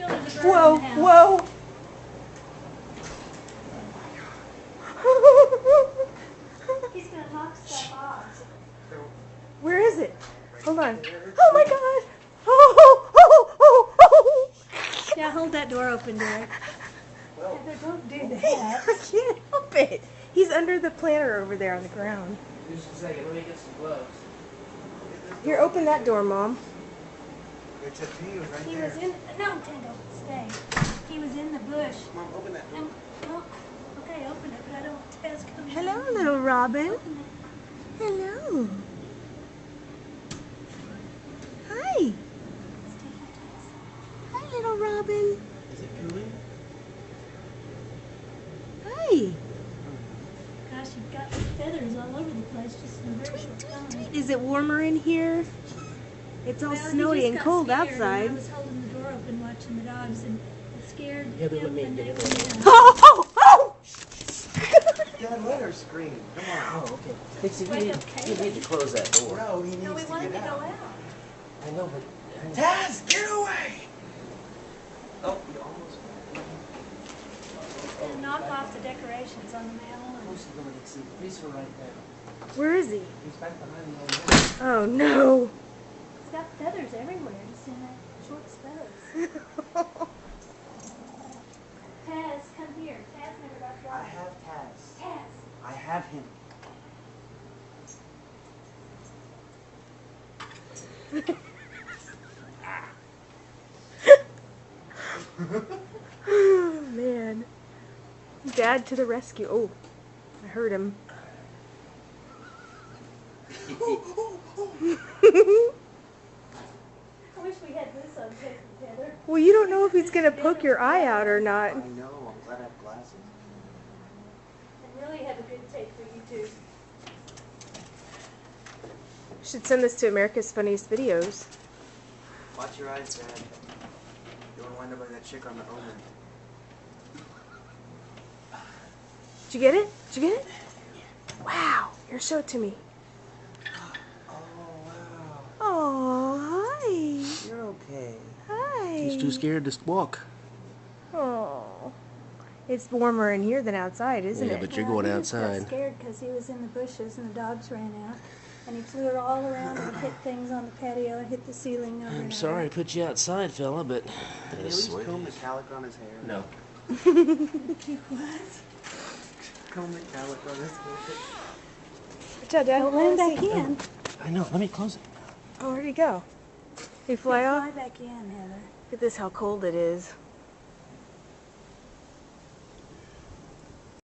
feel there's a bird Whoa, in the house. whoa. He's going to knock stuff off. Where is it? Hold on. Oh my God. Oh. Yeah, hold that door open, Derek. Heather, don't do that. I can't help it. He's under the planter over there on the ground. Just a second, let me get some gloves. Here, open that door, Mom. It's a tree right He there. was in, no, Tango, stay. He was in the bush. Mom, open that door. And, well, okay, open it, but I don't want Taz coming in. Hello, little Robin. Open it. Hello. Hi. Stay here, Taz. Hi, little Robin. Is it cooling? Hi. Gosh, you've got feathers all over the place just in a very short time. Is it warmer in here? It's all Well, he snowy just and got cold scared, outside. And I was holding the door open watching the dogs, and it scared Heather, him let me and get they it. went in. Oh! Dad, let her scream. Come on. Oh, okay. Dixie, Wake you up need Caleb. to close that door. No, he needs No, we to want him get to go out. out. I know, but... Taz, get away! Oh, you almost And knock off the decorations on the mail. Close the door, Dixie. Please for right there. Where is he? He's back behind the old man. Oh no. He's got feathers everywhere. He's in that short feathers. Taz, come here. Taz never got I dry. have Taz. Taz. I have him. Oh man. Dad to the rescue. Oh, I heard him. I wish we had this on tape together. Well, you don't know if he's gonna poke your eye out or not. I know. I'm glad I have glasses. And really have a good tape for you two. Should send this to America's Funniest Videos. Watch your eyes, Dad. You want to wind up like that chick on the Omen. Did you get it? Did you get it? Wow. Here, show it to me. Oh, wow. Oh, hi. You're okay. Hi. He's too scared to walk. Oh. It's warmer in here than outside, isn't Yeah, it? but you're going He just got outside. scared because he was in the bushes and the dogs ran out. And he flew all around and hit things on the patio and hit the ceiling over and I'm sorry I over. put you outside, fella, but... Can you at least comb the calico on his hair? No. What? Comb the calico on his hair. Watch out, Dad. Don't let him back in. I know. Let me close it. Oh, where'd he go? Did he fly off? Fly back in, Heather. Look at this, how cold it is.